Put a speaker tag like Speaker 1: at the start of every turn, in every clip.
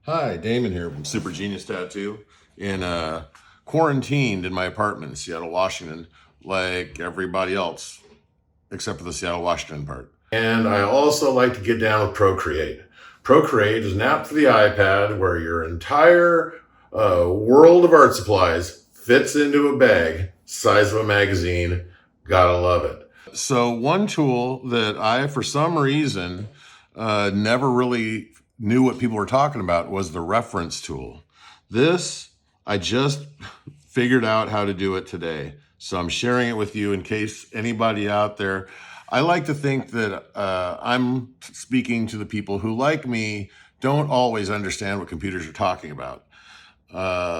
Speaker 1: Hi, Damon here from Super Genius Tattoo. Quarantined in my apartment in Seattle, Washington, like everybody else, except for the Seattle, Washington part. And I also like to get down with Procreate. Procreate is an app for the iPad where your entire world of art supplies fits into a bag, size of a magazine. Gotta love it. So one tool that I, for some reason, never really knew what people were talking about was the reference tool. This, I just figured out how to do it today. So I'm sharing it with you in case anybody out there. I like to think that I'm speaking to the people who, like me, don't always understand what computers are talking about.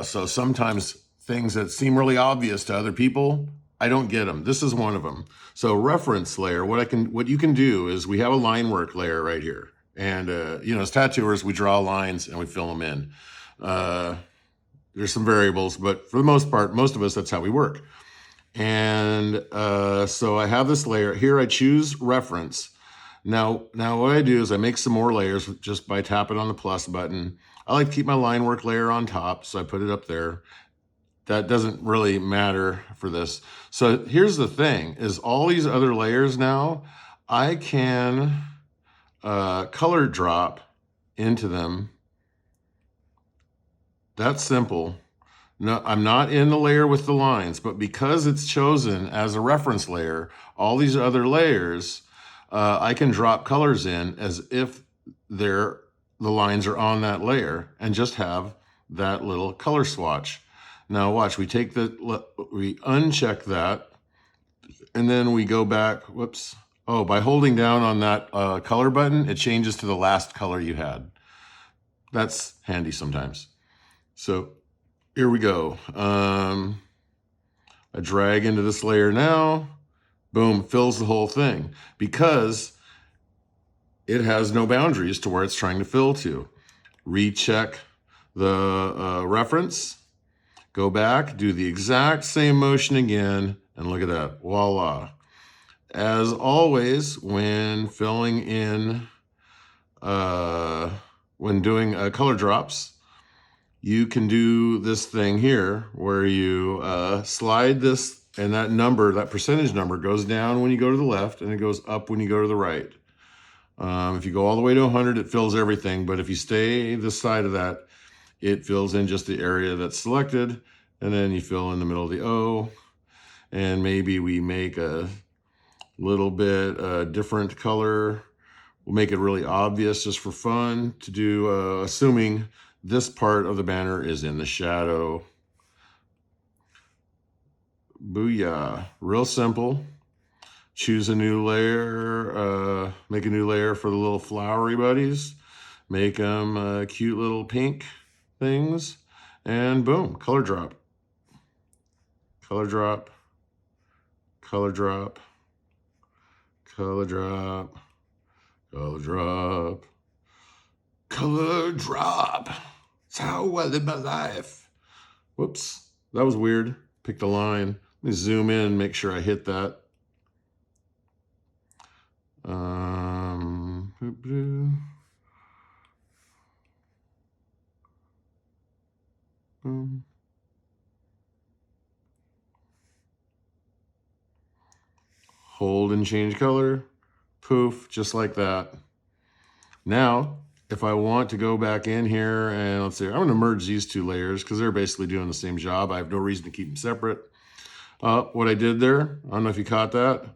Speaker 1: So sometimes things that seem really obvious to other people, I don't get them. This is one of them. So reference layer, what you can do is we have a line work layer right here. And, as tattooers, we draw lines and we fill them in. There's some variables, but for the most part, most of us, that's how we work. And so I have this layer here. I choose reference. Now what I do is I make some more layers just by tapping on the plus button. I like to keep my line work layer on top, so I put it up there. That doesn't really matter for this. So here's the thing, is all these other layers now, I can color drop into them. That's simple. No, I'm not in the layer with the lines, but because it's chosen as a reference layer, all these other layers, I can drop colors in as if the lines are on that layer and just have that little color swatch. Now watch, we uncheck that, and then we go back, whoops. Oh, by holding down on that color button, it changes to the last color you had. That's handy sometimes. So here we go. I drag into this layer now, boom, fills the whole thing because it has no boundaries to where it's trying to fill to. Recheck the reference, go back, do the exact same motion again, and look at that, voila. As always, when filling in, when doing color drops, you can do this thing here where you slide this, and that number, that percentage number, goes down when you go to the left and it goes up when you go to the right. If you go all the way to 100, it fills everything, but if you stay this side of that, it fills in just the area that's selected, and then you fill in the middle of the O, and maybe we make a little bit different color. We'll make it really obvious just for fun to do, assuming this part of the banner is in the shadow. Booyah. Real simple. Choose a new layer, make a new layer for the little flowery buddies. Make them cute little pink things. And boom, color drop. Color drop. Color drop. Color drop. Color drop. Color drop. It's how I live my life. Whoops, that was weird. Picked a line. Let me zoom in and make sure I hit that. Hold and change color. Poof, just like that. Now, if I want to go back in here and let's see, I'm gonna merge these two layers because they're basically doing the same job. I have no reason to keep them separate. What I did there, I don't know if you caught that.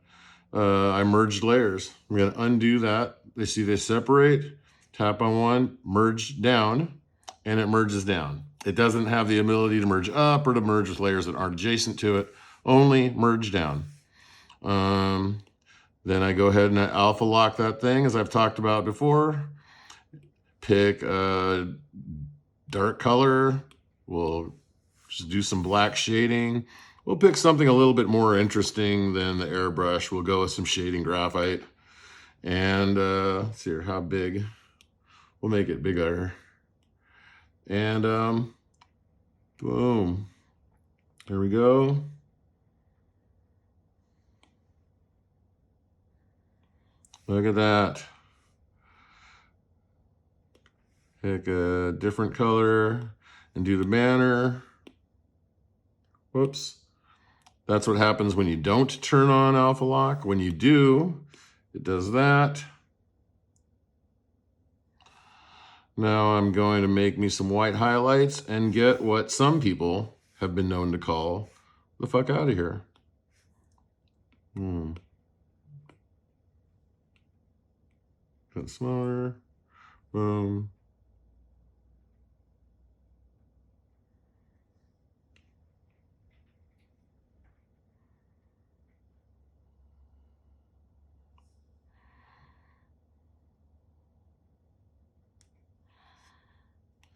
Speaker 1: I merged layers. I'm gonna undo that. They separate, tap on one, merge down, and it merges down. It doesn't have the ability to merge up or to merge with layers that aren't adjacent to it, only merge down. Then I go ahead and I alpha lock that thing as I've talked about before. Pick a dark color. We'll just do some black shading. We'll pick something a little bit more interesting than the airbrush. We'll go with some shading graphite. And let's see here, how big? We'll make it bigger. And boom. There we go. Look at that. Pick a different color and do the banner. Whoops. That's what happens when you don't turn on alpha lock. When you do, it does that. Now I'm going to make me some white highlights and get what some people have been known to call the fuck out of here. Got smaller. Boom.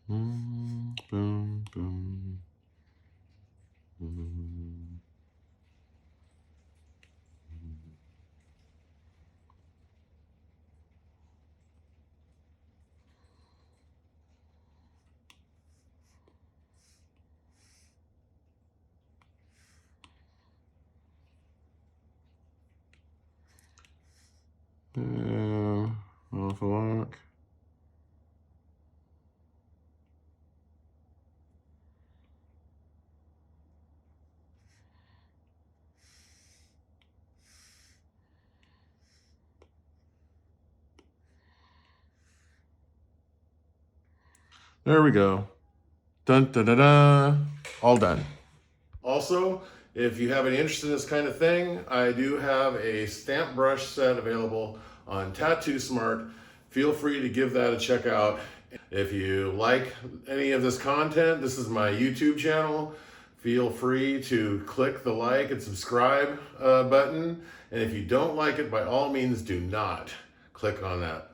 Speaker 1: Boom, boom, boom. Alpha lock. There we go. Dun, da, da, da. All done. Also, if you have any interest in this kind of thing, I do have a stamp brush set available on Tattoo Smart. Feel free to give that a check out. If you like any of this content, this is my YouTube channel. Feel free to click the like and subscribe button. And if you don't like it, by all means, do not click on that